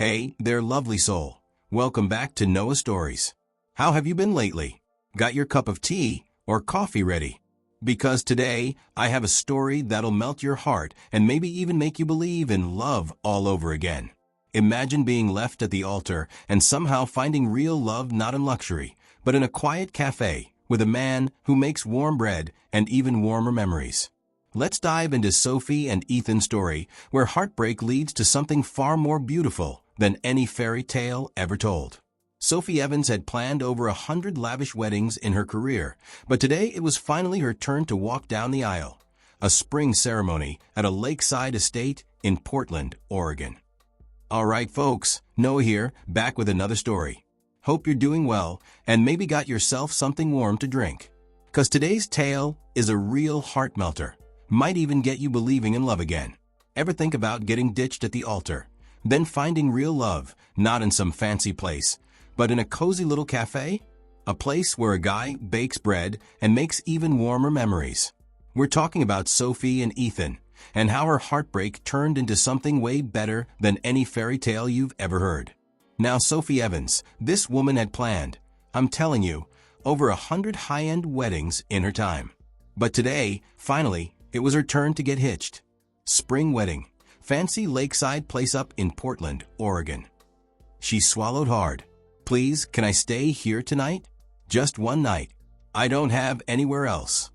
Hey there, lovely soul. Welcome back to Noah Stories. How have you been lately? Got your cup of tea or coffee ready? Because today, I have a story that'll melt your heart and maybe even make you believe in love all over again. Imagine being left at the altar and somehow finding real love not in luxury, but in a quiet cafe with a man who makes warm bread and even warmer memories. Let's dive into Sophie and Ethan's story, where heartbreak leads to something far more beautiful than any fairy tale ever told. Sophie Evans had planned over 100 lavish weddings in her career, but today it was finally her turn to walk down the aisle. A spring ceremony at a lakeside estate in Portland, Oregon. All right, folks, Noah here, back with another story. Hope you're doing well and maybe got yourself something warm to drink. 'Cause today's tale is a real heart melter. Might even get you believing in love again. Ever think about getting ditched at the altar, then finding real love, not in some fancy place, but in a cozy little cafe? A place where a guy bakes bread and makes even warmer memories. We're talking about Sophie and Ethan, and how her heartbreak turned into something way better than any fairy tale you've ever heard. Now Sophie Evans, this woman had planned, I'm telling you, over 100 high-end weddings in her time. But today, finally, it was her turn to get hitched. Spring wedding. Fancy lakeside place up in Portland, Oregon. She swallowed hard. Please, can I stay here tonight? Just one night. I don't have anywhere else.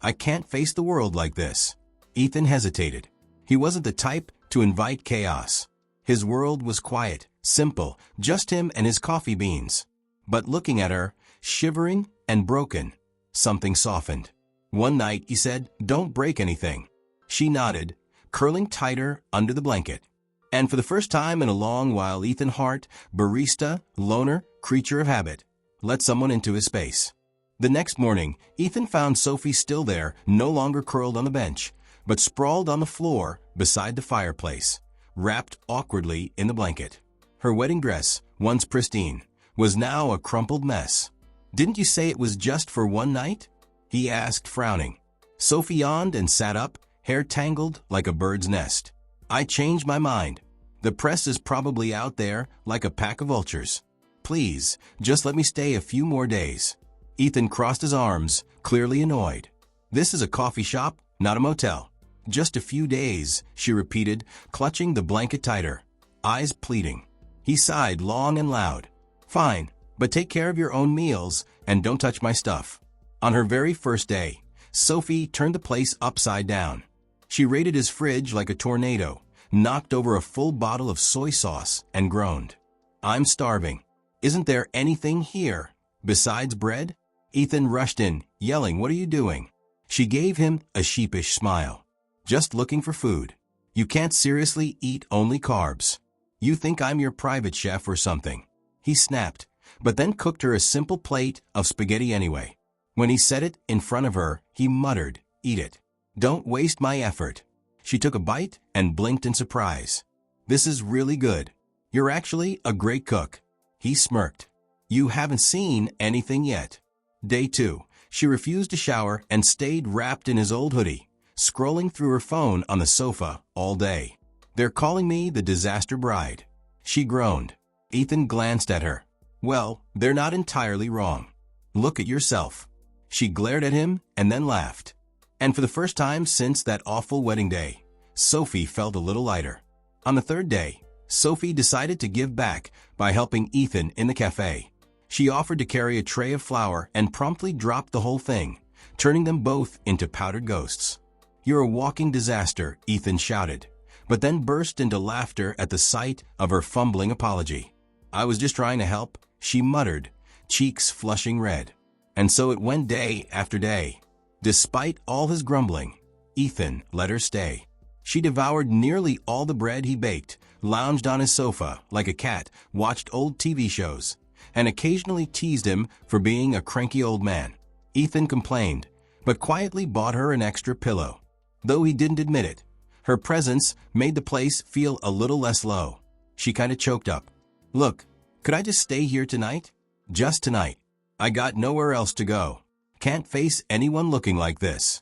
I can't face the world like this. Ethan hesitated. He wasn't the type to invite chaos. His world was quiet, simple, just him and his coffee beans. But looking at her, shivering and broken, something softened. One night, he said, "Don't break anything." She nodded, curling tighter under the blanket. And for the first time in a long while, Ethan Hart, barista, loner, creature of habit, let someone into his space. The next morning, Ethan found Sophie still there, no longer curled on the bench, but sprawled on the floor beside the fireplace, wrapped awkwardly in the blanket. Her wedding dress, once pristine, was now a crumpled mess. "Didn't you say it was just for one night?" he asked, frowning. Sophie yawned and sat up, hair tangled like a bird's nest. "I changed my mind. The press is probably out there like a pack of vultures. Please, just let me stay a few more days." Ethan crossed his arms, clearly annoyed. "This is a coffee shop, not a motel." "Just a few days," she repeated, clutching the blanket tighter, eyes pleading. He sighed long and loud. "Fine, but take care of your own meals and don't touch my stuff." On her very first day, Sophie turned the place upside down. She raided his fridge like a tornado, knocked over a full bottle of soy sauce, and groaned. "I'm starving. Isn't there anything here besides bread?" Ethan rushed in, yelling, "What are you doing?" She gave him a sheepish smile. "Just looking for food. You can't seriously eat only carbs. You think I'm your private chef or something." He snapped, but then cooked her a simple plate of spaghetti anyway. When he set it in front of her, he muttered, "Eat it. Don't waste my effort." She took a bite and blinked in surprise. "This is really good. You're actually a great cook." He smirked. "You haven't seen anything yet." Day 2, she refused to shower and stayed wrapped in his old hoodie, scrolling through her phone on the sofa all day. "They're calling me the disaster bride." She groaned. Ethan glanced at her. "Well, they're not entirely wrong. Look at yourself." She glared at him and then laughed. And for the first time since that awful wedding day, Sophie felt a little lighter. On the third day, Sophie decided to give back by helping Ethan in the cafe. She offered to carry a tray of flour and promptly dropped the whole thing, turning them both into powdered ghosts. "You're a walking disaster," Ethan shouted, but then burst into laughter at the sight of her fumbling apology. "I was just trying to help," she muttered, cheeks flushing red. And so it went day after day. Despite all his grumbling, Ethan let her stay. She devoured nearly all the bread he baked, lounged on his sofa like a cat, watched old TV shows, and occasionally teased him for being a cranky old man. Ethan complained, but quietly bought her an extra pillow. Though he didn't admit it, her presence made the place feel a little less low. She kind of choked up. "Look, could I just stay here tonight? Just tonight. I got nowhere else to go. Can't face anyone looking like this."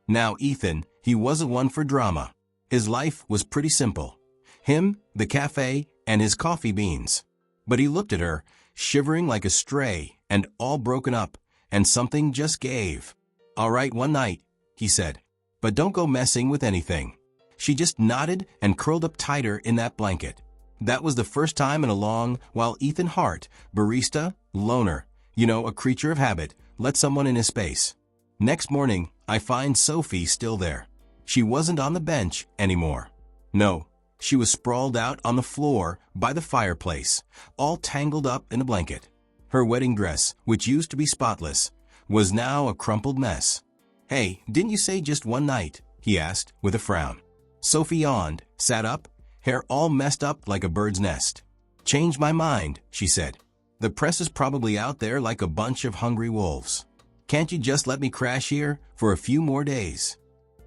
Now Ethan, he wasn't one for drama. His life was pretty simple. Him, the cafe, and his coffee beans. But he looked at her, shivering like a stray and all broken up, and something just gave. "All right, one night," he said, "but don't go messing with anything." She just nodded and curled up tighter in that blanket. That was the first time in a long while Ethan Hart, barista, loner, a creature of habit, let someone in his space. Next morning, I find Sophie still there. She wasn't on the bench anymore. No, she was sprawled out on the floor by the fireplace, all tangled up in a blanket. Her wedding dress, which used to be spotless, was now a crumpled mess. "Hey, didn't you say just one night?" he asked with a frown. Sophie yawned, sat up, hair all messed up like a bird's nest. "Changed my mind," she said. "The press is probably out there like a bunch of hungry wolves. Can't you just let me crash here for a few more days?"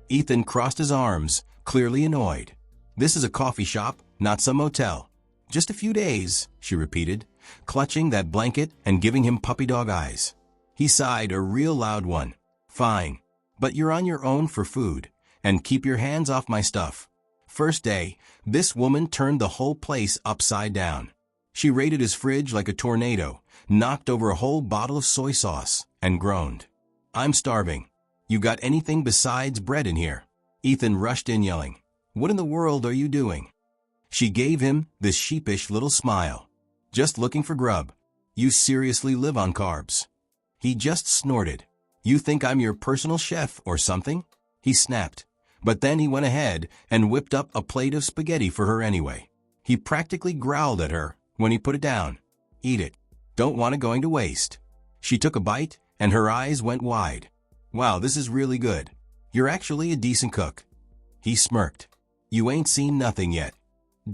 Ethan crossed his arms, clearly annoyed. "This is a coffee shop, not some motel." "Just a few days," she repeated, clutching that blanket and giving him puppy dog eyes. He sighed a real loud one. "Fine, but you're on your own for food, and keep your hands off my stuff." First day, this woman turned the whole place upside down. She raided his fridge like a tornado, knocked over a whole bottle of soy sauce, and groaned. "I'm starving. You got anything besides bread in here?" Ethan rushed in yelling, "What in the world are you doing?" She gave him this sheepish little smile. "Just looking for grub. You seriously live on carbs." He just snorted. "You think I'm your personal chef or something?" He snapped. But then he went ahead and whipped up a plate of spaghetti for her anyway. He practically growled at her when he put it down. "Eat it. Don't want it going to waste." She took a bite, and her eyes went wide. "Wow, this is really good. You're actually a decent cook." He smirked. "You ain't seen nothing yet."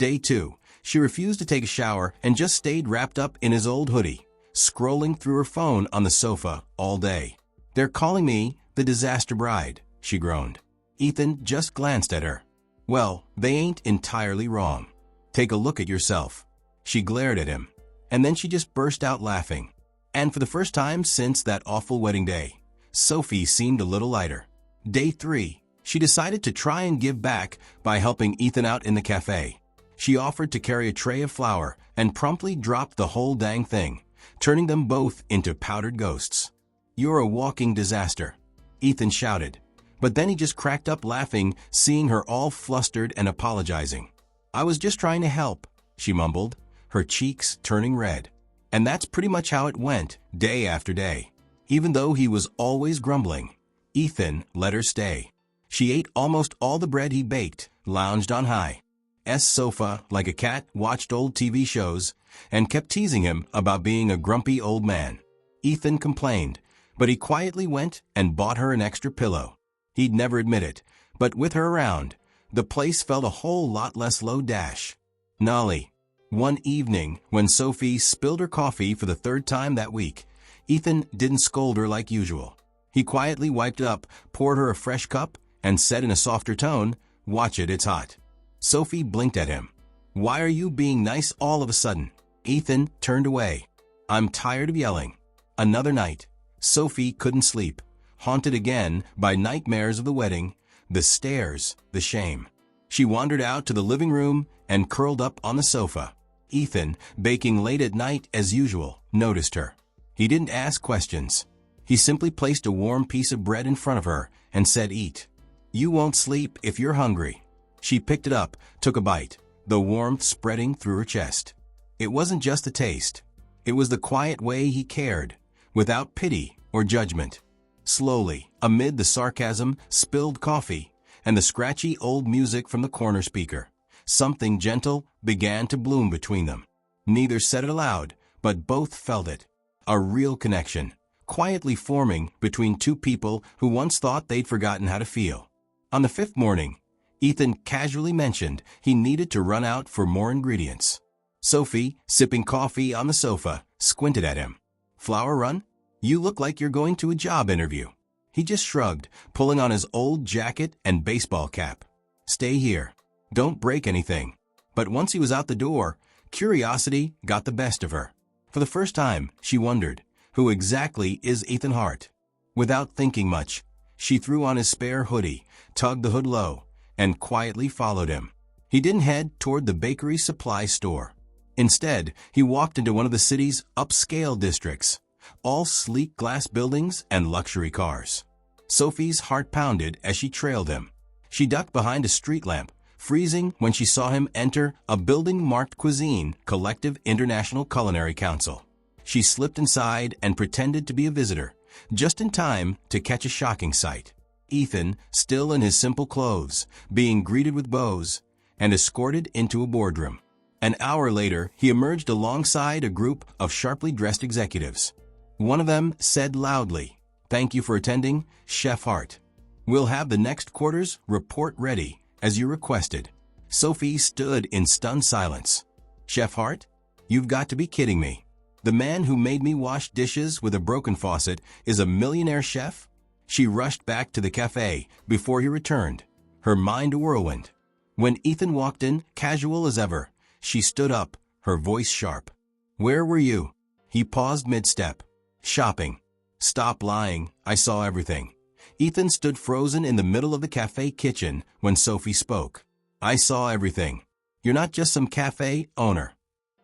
Day 2, she refused to take a shower and just stayed wrapped up in his old hoodie, scrolling through her phone on the sofa all day. "They're calling me the disaster bride," she groaned. Ethan just glanced at her. "Well, they ain't entirely wrong. Take a look at yourself." She glared at him, and then she just burst out laughing. And for the first time since that awful wedding day, Sophie seemed a little lighter. Day 3, she decided to try and give back by helping Ethan out in the cafe. She offered to carry a tray of flour and promptly dropped the whole dang thing, turning them both into powdered ghosts. "You're a walking disaster," Ethan shouted. But then he just cracked up laughing, seeing her all flustered and apologizing. "I was just trying to help," she mumbled, her cheeks turning red. And that's pretty much how it went, day after day. Even though he was always grumbling, Ethan let her stay. She ate almost all the bread he baked, lounged on Hide's sofa like a cat, watched old TV shows, and kept teasing him about being a grumpy old man. Ethan complained, but he quietly went and bought her an extra pillow. He'd never admit it, but with her around, the place felt a whole lot less low-dash. Nolly. One evening, when Sophie spilled her coffee for the 3rd time that week, Ethan didn't scold her like usual. He quietly wiped up, poured her a fresh cup, and said in a softer tone, "Watch it, it's hot." Sophie blinked at him. "Why are you being nice all of a sudden?" Ethan turned away. "I'm tired of yelling." Another night, Sophie couldn't sleep, haunted again by nightmares of the wedding, the stares, the shame. She wandered out to the living room and curled up on the sofa. Ethan, baking late at night as usual, noticed her. He didn't ask questions. He simply placed a warm piece of bread in front of her and said, "Eat. You won't sleep if you're hungry." She picked it up, took a bite, the warmth spreading through her chest. It wasn't just the taste. It was the quiet way he cared, without pity or judgment. Slowly, amid the sarcasm, spilled coffee, and the scratchy old music from the corner speaker, something gentle began to bloom between them. Neither said it aloud, but both felt it. A real connection, quietly forming between two people who once thought they'd forgotten how to feel. On the 5th morning, Ethan casually mentioned he needed to run out for more ingredients. Sophie, sipping coffee on the sofa, squinted at him. "Flour run? You look like you're going to a job interview." He just shrugged, pulling on his old jacket and baseball cap. "Stay here. Don't break anything." But once he was out the door, curiosity got the best of her. For the first time, she wondered, who exactly is Ethan Hart? Without thinking much, she threw on his spare hoodie, tugged the hood low, and quietly followed him. He didn't head toward the bakery supply store. Instead, he walked into one of the city's upscale districts, all sleek glass buildings and luxury cars. Sophie's heart pounded as she trailed him. She ducked behind a street lamp, freezing when she saw him enter a building marked Cuisine Collective International Culinary Council. She slipped inside and pretended to be a visitor, just in time to catch a shocking sight. Ethan, still in his simple clothes, being greeted with bows and escorted into a boardroom. An hour later, he emerged alongside a group of sharply dressed executives. One of them said loudly, "Thank you for attending, Chef Hart. We'll have the next quarter's report ready, as you requested." Sophie stood in stunned silence. "Chef Hart? You've got to be kidding me. The man who made me wash dishes with a broken faucet is a millionaire chef?" She rushed back to the cafe before he returned, her mind a whirlwind. When Ethan walked in, casual as ever, she stood up, her voice sharp. "Where were you?" He paused mid-step. "Shopping." "Stop lying, I saw everything." Ethan stood frozen in the middle of the cafe kitchen when Sophie spoke. "I saw everything. You're not just some cafe owner."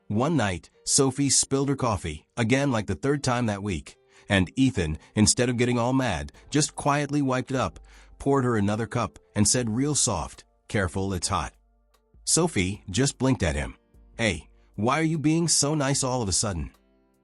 One night, Sophie spilled her coffee, again like the third time that week, and Ethan, instead of getting all mad, just quietly wiped it up, poured her another cup, and said real soft, "Careful, it's hot." Sophie just blinked at him. "Hey, why are you being so nice all of a sudden?"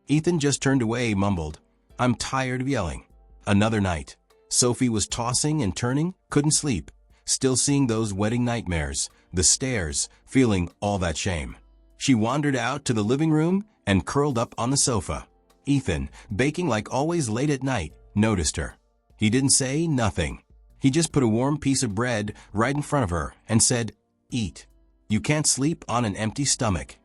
Ethan just turned away, mumbled, "I'm tired of yelling." Another night. Sophie was tossing and turning, couldn't sleep, still seeing those wedding nightmares, the stares, feeling all that shame. She wandered out to the living room and curled up on the sofa. Ethan, baking like always late at night, noticed her. He didn't say nothing. He just put a warm piece of bread right in front of her and said, "Eat. You can't sleep on an empty stomach."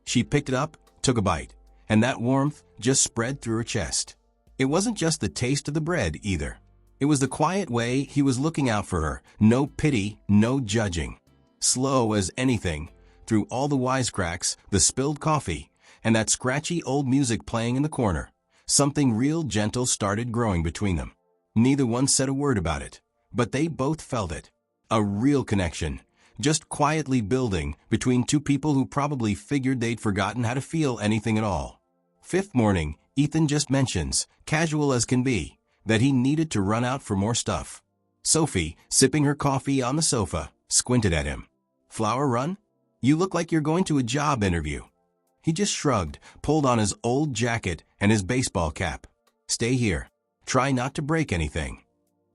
She picked it up, took a bite, and that warmth just spread through her chest. It wasn't just the taste of the bread either. It was the quiet way he was looking out for her, no pity, no judging. Slow as anything, through all the wisecracks, the spilled coffee, and that scratchy old music playing in the corner, something real gentle started growing between them. Neither one said a word about it, but they both felt it. A real connection, just quietly building between two people who probably figured they'd forgotten how to feel anything at all. Fifth morning, Ethan just mentions, casual as can be, that he needed to run out for more stuff. Sophie, sipping her coffee on the sofa, squinted at him. "Flower run? You look like you're going to a job interview." He just shrugged, pulled on his old jacket and his baseball cap. "Stay here. Try not to break anything."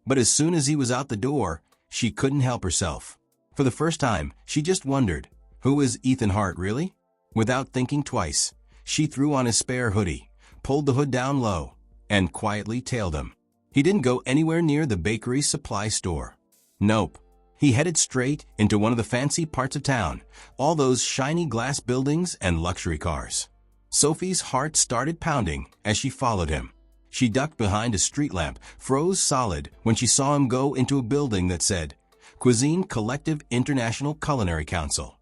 But as soon as he was out the door, she couldn't help herself. For the first time, she just wondered, who is Ethan Hart really? Without thinking twice, she threw on his spare hoodie, pulled the hood down low, and quietly tailed him. He didn't go anywhere near the bakery supply store. Nope. He headed straight into one of the fancy parts of town, all those shiny glass buildings and luxury cars. Sophie's heart started pounding as she followed him. She ducked behind a street lamp, froze solid when she saw him go into a building that said, Cuisine Collective International Culinary Council.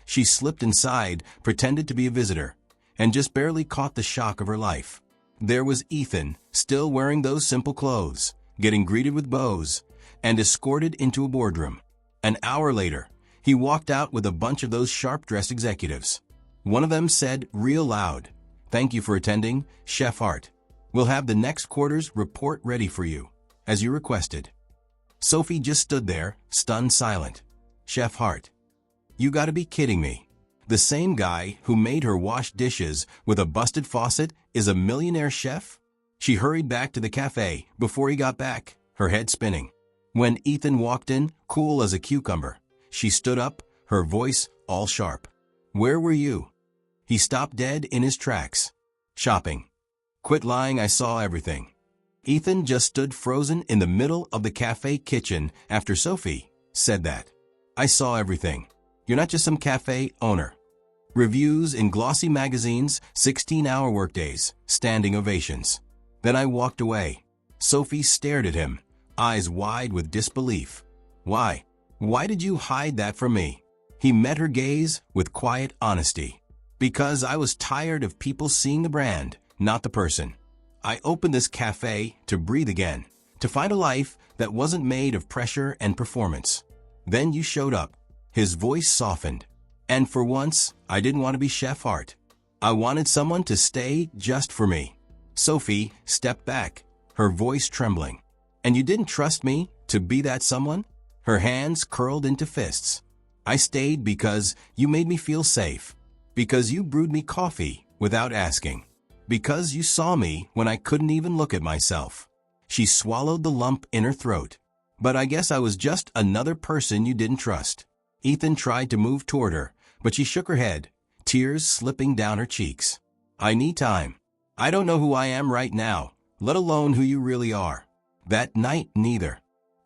She slipped inside, pretended to be a visitor, and just barely caught the shock of her life. There was Ethan, still wearing those simple clothes, getting greeted with bows, and escorted into a boardroom. An hour later, he walked out with a bunch of those sharp-dressed executives. One of them said real loud, "Thank you for attending, Chef Hart. We'll have the next quarter's report ready for you, as you requested." Sophie just stood there, stunned silent. "Chef Hart? You gotta be kidding me. The same guy who made her wash dishes with a busted faucet is a millionaire chef?" She hurried back to the cafe before he got back, her head spinning. When Ethan walked in, cool as a cucumber, she stood up, her voice all sharp. "Where were you?" He stopped dead in his tracks. "Shopping." "Quit lying, I saw everything." Ethan just stood frozen in the middle of the cafe kitchen after Sophie said that. "I saw everything. You're not just some cafe owner." Reviews in glossy magazines, 16-hour workdays, standing ovations. Then I walked away. Sophie stared at him, eyes wide with disbelief. "Why? Why did you hide that from me?" He met her gaze with quiet honesty. "Because I was tired of people seeing the brand, not the person. I opened this cafe to breathe again, to find a life that wasn't made of pressure and performance. Then you showed up." His voice softened. And for once, I didn't want to be Chef Hart. I wanted someone to stay just for me. Sophie stepped back, her voice trembling. And you didn't trust me to be that someone? Her hands curled into fists. I stayed because you made me feel safe. Because you brewed me coffee without asking. Because you saw me when I couldn't even look at myself. She swallowed the lump in her throat. But I guess I was just another person you didn't trust. HideThen tried to move toward her, but she shook her head, tears slipping down her cheeks. I need time. I don't know who I am right now, let alone who you really are. That night, neither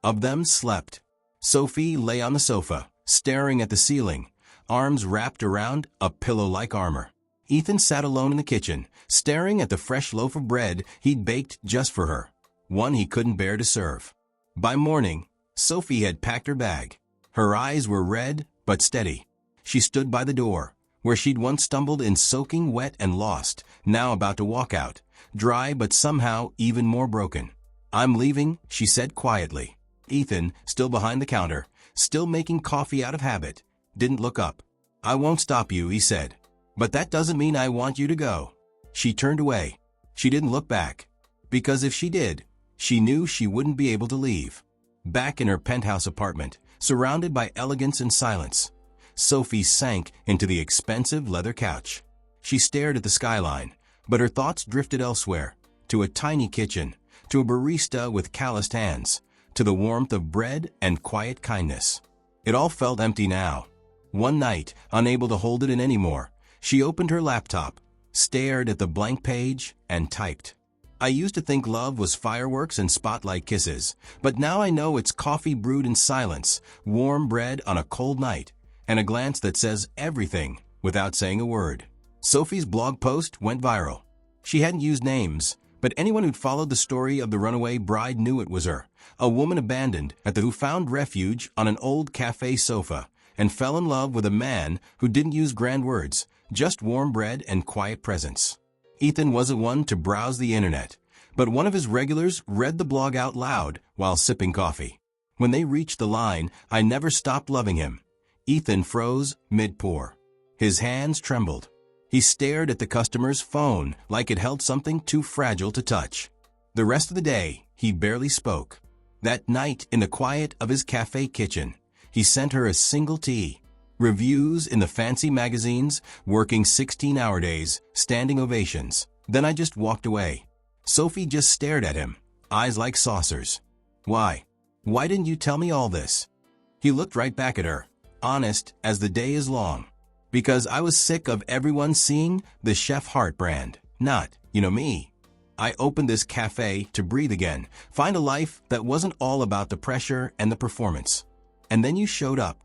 of them slept. Sophie lay on the sofa, staring at the ceiling, arms wrapped around a pillow-like armor. HideThen sat alone in the kitchen, staring at the fresh loaf of bread he'd baked just for her, one he couldn't bear to serve. By morning, Sophie had packed her bag. Her eyes were red but steady. She stood by the door, where she'd once stumbled in soaking wet and lost, now about to walk out, dry but somehow even more broken. I'm leaving, she said quietly. HideThen, still behind the counter, still making coffee out of habit, didn't look up. I won't stop you, he said. But that doesn't mean I want you to go. She turned away. She didn't look back. Because if she did, she knew she wouldn't be able to leave. Back in her penthouse apartment, surrounded by elegance and silence, Sophie sank into the expensive leather couch. She stared at the skyline, but her thoughts drifted elsewhere, to a tiny kitchen, to a barista with calloused hands, to the warmth of bread and quiet kindness. It all felt empty now. One night, unable to hold it in anymore, she opened her laptop, stared at the blank page, and typed. I used to think love was fireworks and spotlight kisses, but now I know it's coffee brewed in silence, warm bread on a cold night, and a glance that says everything without saying a word. Sophie's blog post went viral. She hadn't used names, but anyone who'd followed the story of the runaway bride knew it was her, a woman abandoned at the who found refuge on an old cafe sofa and fell in love with a man who didn't use grand words, just warm bread and quiet presence. HideThen wasn't one to browse the internet, but one of his regulars read the blog out loud while sipping coffee. When they reached the line, I never stopped loving him, HideThen froze mid-pour. His hands trembled. He stared at the customer's phone like it held something too fragile to touch. The rest of the day, he barely spoke. That night, in the quiet of his cafe kitchen, he sent her a single tea. Reviews in the fancy magazines, working 16-hour days, standing ovations. Then I just walked away. Sophie just stared at him, eyes like saucers. Why? Why didn't you tell me all this? He looked right back at her, honest as the day is long. Because I was sick of everyone seeing the Chef Hart brand, not, me. I opened this cafe to breathe again, find a life that wasn't all about the pressure and the performance. And then you showed up.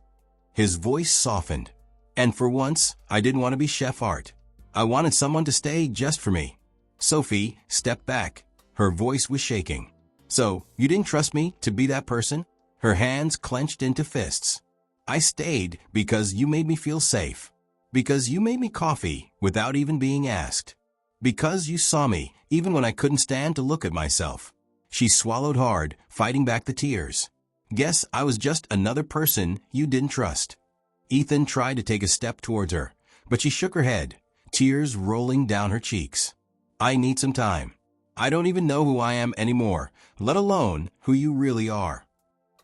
His voice softened. And for once, I didn't want to be Chef Hart. I wanted someone to stay just for me. Sophie stepped back. Her voice was shaking. So, you didn't trust me to be that person? Her hands clenched into fists. I stayed because you made me feel safe. Because you made me coffee without even being asked. Because you saw me even when I couldn't stand to look at myself. She swallowed hard, fighting back the tears. Guess I was just another person you didn't trust. HideThen tried to take a step towards her, but she shook her head, tears rolling down her cheeks. I need some time. I don't even know who I am anymore, let alone who you really are.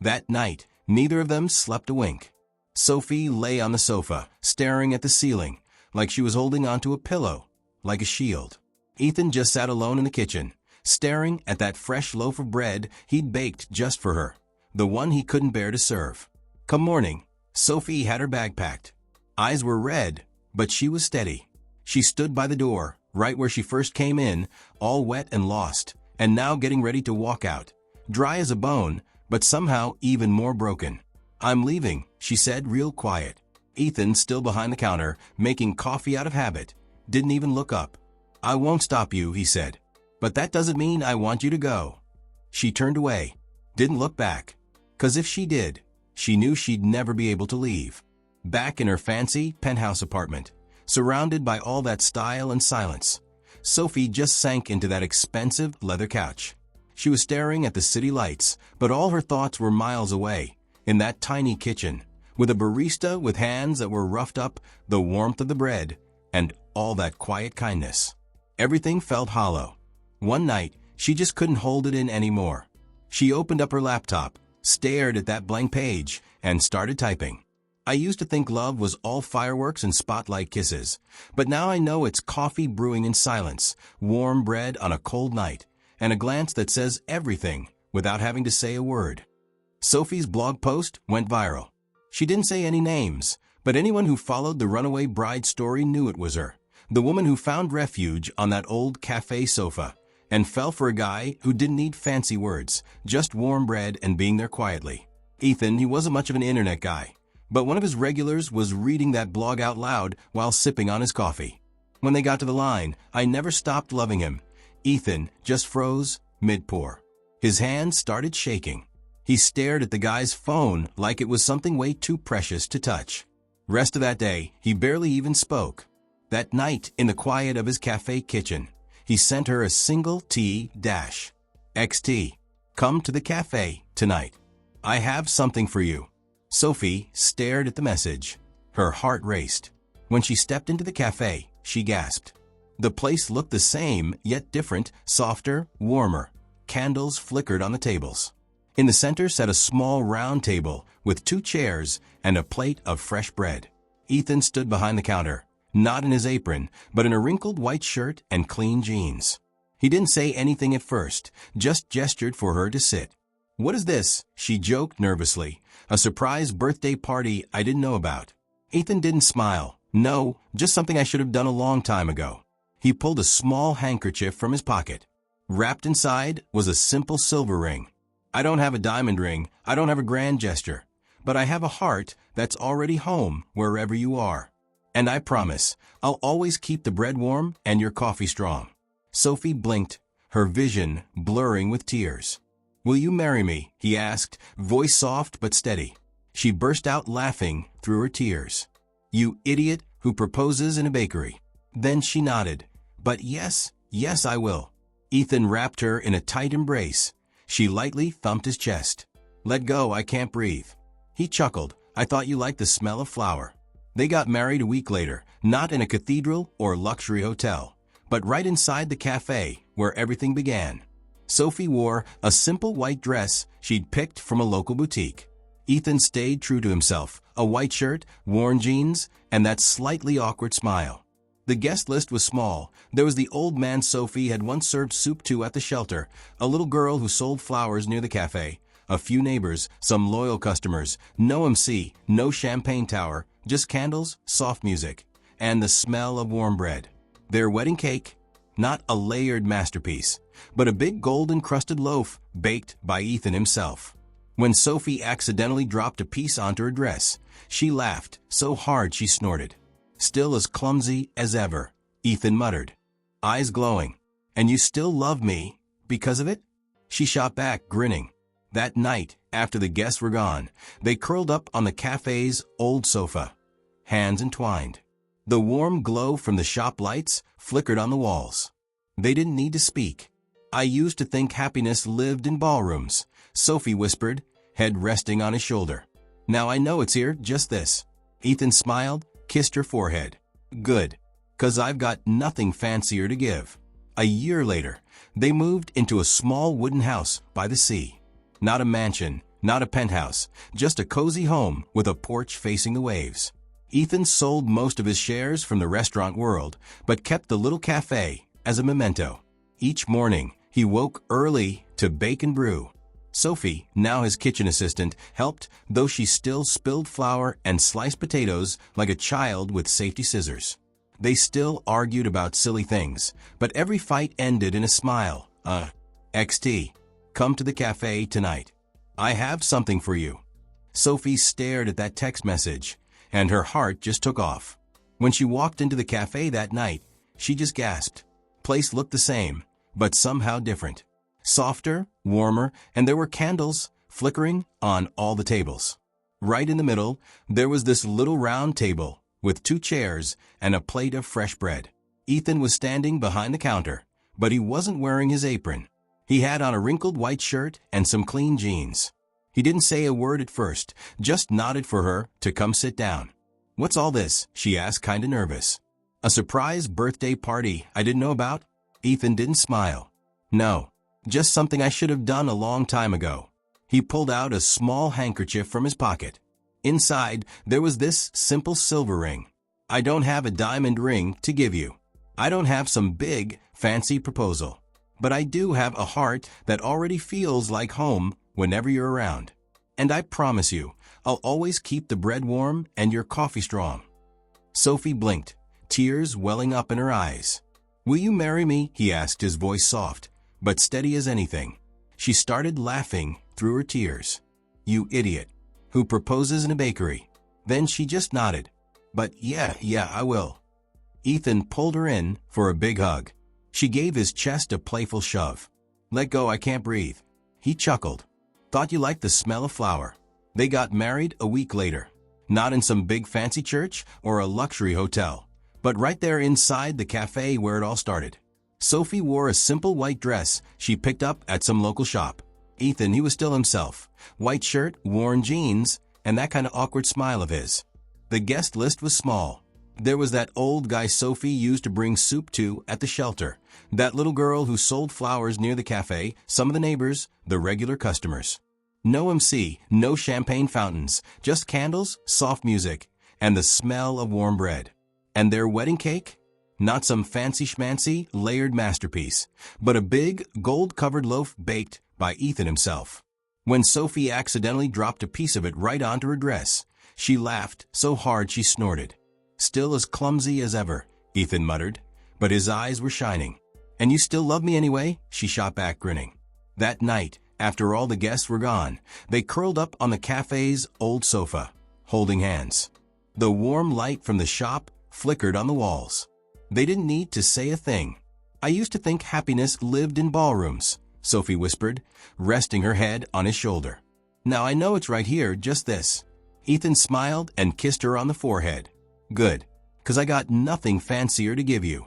That night, neither of them slept a wink. Sophie lay on the sofa, staring at the ceiling, like she was holding onto a pillow, like a shield. HideThen just sat alone in the kitchen, staring at that fresh loaf of bread he'd baked just for her, the one he couldn't bear to serve. Come morning, Sophie had her bag packed. Eyes were red, but she was steady. She stood by the door, right where she first came in, all wet and lost, and now getting ready to walk out, dry as a bone, but somehow even more broken. I'm leaving, she said real quiet. HideThen, still behind the counter, making coffee out of habit, didn't even look up. I won't stop you, he said. But that doesn't mean I want you to go. She turned away, didn't look back. 'Cause if she did, she knew she'd never be able to leave. Back in her fancy penthouse apartment, surrounded by all that style and silence, Sophie just sank into that expensive leather couch. She was staring at the city lights, but all her thoughts were miles away, in that tiny kitchen, with a barista with hands that were roughed up, the warmth of the bread, and all that quiet kindness. Everything felt hollow. One night, she just couldn't hold it in anymore. She opened up her laptop, stared at that blank page, and started typing. I used to think love was all fireworks and spotlight kisses, but now I know it's coffee brewing in silence, warm bread on a cold night, and a glance that says everything without having to say a word. Sophie's blog post went viral. She didn't say any names, but anyone who followed the runaway bride story knew it was her, the woman who found refuge on that old cafe sofa and fell for a guy who didn't need fancy words, just warm bread and being there quietly. Ethan, he wasn't much of an internet guy, but one of his regulars was reading that blog out loud while sipping on his coffee. When they got to the line, "I never stopped loving him," Ethan just froze mid-pour. His hands started shaking. He stared at the guy's phone like it was something way too precious to touch. Rest of that day, he barely even spoke. That night, in the quiet of his cafe kitchen, he sent her a single T-XT. "Come to the cafe tonight. I have something for you." Sophie stared at the message. Her heart raced. When she stepped into the cafe, she gasped. The place looked the same, yet different, softer, warmer. Candles flickered on the tables. In the center sat a small round table with 2 chairs and a plate of fresh bread. Ethan stood behind the counter, not in his apron, but in a wrinkled white shirt and clean jeans. He didn't say anything at first, just gestured for her to sit. "What is this?" she joked nervously. "A surprise birthday party I didn't know about." Ethan didn't smile. "No, just something I should have done a long time ago." He pulled a small handkerchief from his pocket. Wrapped inside was a simple silver ring. "I don't have a diamond ring, I don't have a grand gesture, but I have a heart that's already home wherever you are. And I promise, I'll always keep the bread warm and your coffee strong." Sophie blinked, her vision blurring with tears. "Will you marry me?" he asked, voice soft but steady. She burst out laughing through her tears. "You idiot who proposes in a bakery." Then she nodded. "But yes, I will." Ethan wrapped her in a tight embrace. She lightly thumped his chest. "Let go, I can't breathe." He chuckled. "I thought you liked the smell of flour." They got married a week later, not in a cathedral or luxury hotel, but right inside the cafe where everything began. Sophie wore a simple white dress she'd picked from a local boutique. Ethan stayed true to himself, a white shirt, worn jeans, and that slightly awkward smile. The guest list was small. There was the old man Sophie had once served soup to at the shelter, a little girl who sold flowers near the cafe, a few neighbors, some loyal customers, no MC, no champagne tower, just candles, soft music, and the smell of warm bread. Their wedding cake, not a layered masterpiece, but a big gold-encrusted loaf baked by Ethan himself. When Sophie accidentally dropped a piece onto her dress, she laughed so hard she snorted. "Still as clumsy as ever," Ethan muttered, eyes glowing. "And you still love me because of it?" She shot back, grinning. That night, after the guests were gone, they curled up on the cafe's old sofa, hands entwined. The warm glow from the shop lights flickered on the walls. They didn't need to speak. "I used to think happiness lived in ballrooms," Sophie whispered, head resting on his shoulder. "Now I know it's here, just this." Ethan smiled, kissed her forehead. "Good, 'cause I've got nothing fancier to give." A year later, they moved into a small wooden house by the sea. Not a mansion, not a penthouse, just a cozy home with a porch facing the waves. Ethan sold most of his shares from the restaurant world, but kept the little cafe as a memento. Each morning, he woke early to bake and brew. Sophie, now his kitchen assistant, helped, though she still spilled flour and sliced potatoes like a child with safety scissors. They still argued about silly things, but every fight ended in a smile. "XT, come to the cafe tonight. I have something for you." Sophie stared at that text message, and her heart just took off. When she walked into the cafe that night, she just gasped. Place looked the same, but somehow different. Softer, warmer, and there were candles flickering on all the tables. Right in the middle, there was this little round table with 2 chairs and a plate of fresh bread. Ethan was standing behind the counter, but he wasn't wearing his apron. He had on a wrinkled white shirt and some clean jeans. He didn't say a word at first, just nodded for her to come sit down. "What's all this?" she asked, kinda nervous. "A surprise birthday party I didn't know about?" Ethan didn't smile. "No, just something I should have done a long time ago." He pulled out a small handkerchief from his pocket. Inside, there was this simple silver ring. "I don't have a diamond ring to give you. I don't have some big, fancy proposal. But I do have a heart that already feels like home whenever you're around. And I promise you, I'll always keep the bread warm and your coffee strong." Sophie blinked, tears welling up in her eyes. "Will you marry me?" he asked, his voice soft, but steady as anything. She started laughing through her tears. "You idiot. Who proposes in a bakery?" Then she just nodded. "But yeah, I will." Ethan pulled her in for a big hug. She gave his chest a playful shove. "Let go, I can't breathe." He chuckled. "Thought you liked the smell of flour." They got married a week later. Not in some big fancy church or a luxury hotel, but right there inside the cafe where it all started. Sophie wore a simple white dress she picked up at some local shop. Ethan, he was still himself. White shirt, worn jeans, and that kind of awkward smile of his. The guest list was small. There was that old guy Sophie used to bring soup to at the shelter, that little girl who sold flowers near the cafe, some of the neighbors, the regular customers. No MC, no champagne fountains, just candles, soft music, and the smell of warm bread. And their wedding cake? Not some fancy schmancy, layered masterpiece, but a big, gold-covered loaf baked by Ethan himself. When Sophie accidentally dropped a piece of it right onto her dress, she laughed so hard she snorted. "Still as clumsy as ever," Ethan muttered, but his eyes were shining. "And you still love me anyway?" she shot back, grinning. That night, after all the guests were gone, they curled up on the cafe's old sofa, holding hands. The warm light from the shop flickered on the walls. They didn't need to say a thing. "I used to think happiness lived in ballrooms," Sophie whispered, resting her head on his shoulder. "Now I know it's right here, just this." Ethan smiled and kissed her on the forehead. "Good, 'cause I got nothing fancier to give you."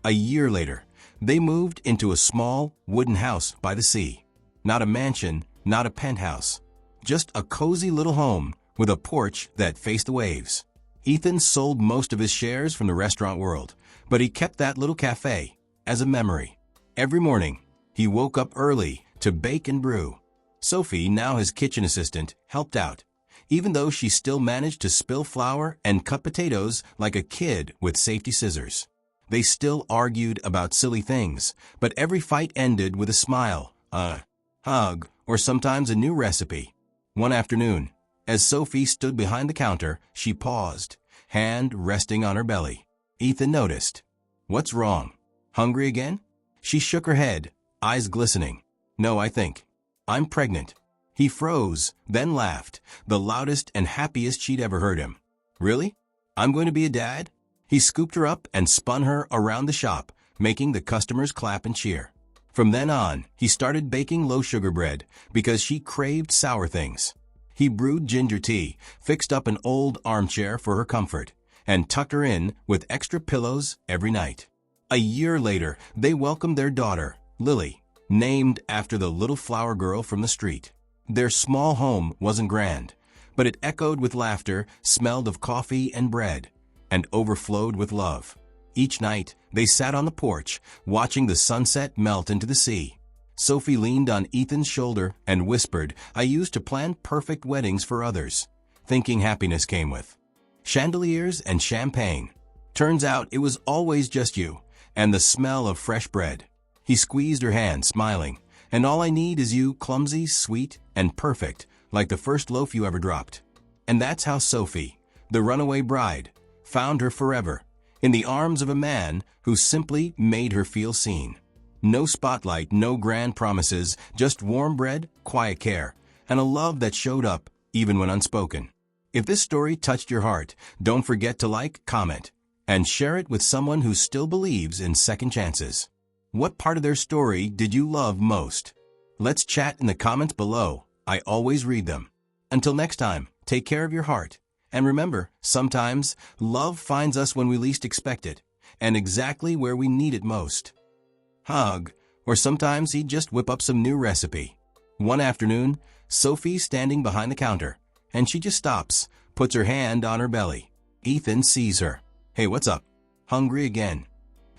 A year later, they moved into a small, wooden house by the sea. Not a mansion, not a penthouse, just a cozy little home with a porch that faced the waves. Ethan sold most of his shares from the restaurant world, but he kept that little cafe as a memory. Every morning, he woke up early to bake and brew. Sophie, now his kitchen assistant, helped out, even though she still managed to spill flour and cut potatoes like a kid with safety scissors. They still argued about silly things, but every fight ended with a smile, a hug, or sometimes a new recipe. One afternoon, as Sophie stood behind the counter, she paused, hand resting on her belly. Ethan noticed. "What's wrong? Hungry again?" She shook her head, eyes glistening. "No, I think I'm pregnant." He froze, then laughed, the loudest and happiest she'd ever heard him. "Really? I'm going to be a dad?" He scooped her up and spun her around the shop, making the customers clap and cheer. From then on, he started baking low-sugar bread because she craved sour things. He brewed ginger tea, fixed up an old armchair for her comfort, and tucked her in with extra pillows every night. A year later, they welcomed their daughter, Lily, named after the little flower girl from the street. Their small home wasn't grand, but it echoed with laughter, smelled of coffee and bread, and overflowed with love. Each night, they sat on the porch, watching the sunset melt into the sea. Sophie leaned on Ethan's shoulder and whispered, "I used to plan perfect weddings for others, thinking happiness came with chandeliers and champagne. Turns out it was always just you, and the smell of fresh bread." He squeezed her hand, smiling. "And all I need is you, clumsy, sweet, and perfect, like the first loaf you ever dropped." And that's how Sophie, the runaway bride, found her forever, in the arms of a man who simply made her feel seen. No spotlight, no grand promises, just warm bread, quiet care, and a love that showed up even when unspoken. If this story touched your heart, don't forget to like, comment, and share it with someone who still believes in second chances. What part of their story did you love most? Let's chat in the comments below. I always read them. Until next time, take care of your heart. And remember, sometimes love finds us when we least expect it, and exactly where we need it most. Hug, or sometimes he'd just whip up some new recipe. One afternoon, Sophie's standing behind the counter, and she just stops, puts her hand on her belly. Ethan sees her. "Hey, what's up? Hungry again?"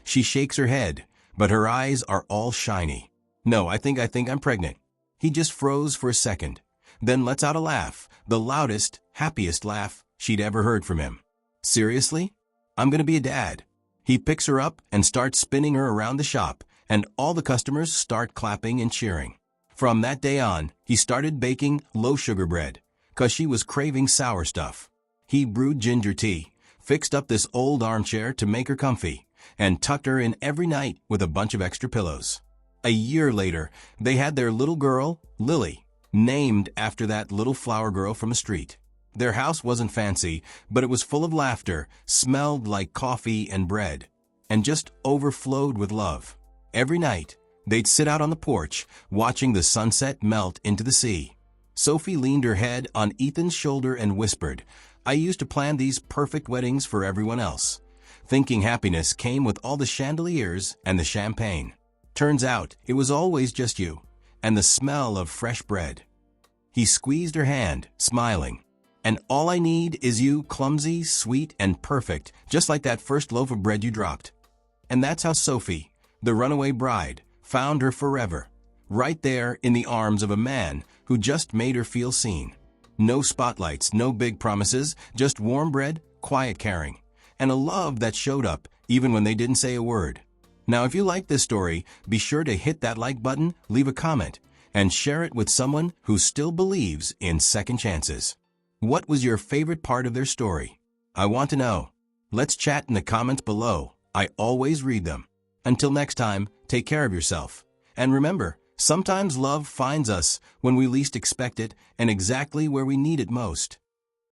She shakes her head, but her eyes are all shiny. "No, I think I'm pregnant." He just froze for a second, then lets out a laugh, the loudest, happiest laugh she'd ever heard from him. "Seriously? I'm gonna be a dad." He picks her up and starts spinning her around the shop, and all the customers start clapping and cheering. From that day on, he started baking low-sugar bread, 'cause she was craving sour stuff. He brewed ginger tea, fixed up this old armchair to make her comfy, and tucked her in every night with a bunch of extra pillows. A year later, they had their little girl, Lily, named after that little flower girl from the street. Their house wasn't fancy, but it was full of laughter, smelled like coffee and bread, and just overflowed with love. Every night, they'd sit out on the porch, watching the sunset melt into the sea. Sophie leaned her head on Ethan's shoulder and whispered, "I used to plan these perfect weddings for everyone else, thinking happiness came with all the chandeliers and the champagne. Turns out, it was always just you, and the smell of fresh bread." He squeezed her hand, smiling. "And all I need is you, clumsy, sweet, and perfect, just like that first loaf of bread you dropped." And that's how Sophie, the runaway bride, found her forever, right there in the arms of a man who just made her feel seen. No spotlights, no big promises, just warm bread, quiet caring, and a love that showed up even when they didn't say a word. Now, if you like this story, be sure to hit that like button, leave a comment, and share it with someone who still believes in second chances. What was your favorite part of their story? I want to know. Let's chat in the comments below. I always read them. Until next time, take care of yourself. And remember, sometimes love finds us when we least expect it and exactly where we need it most.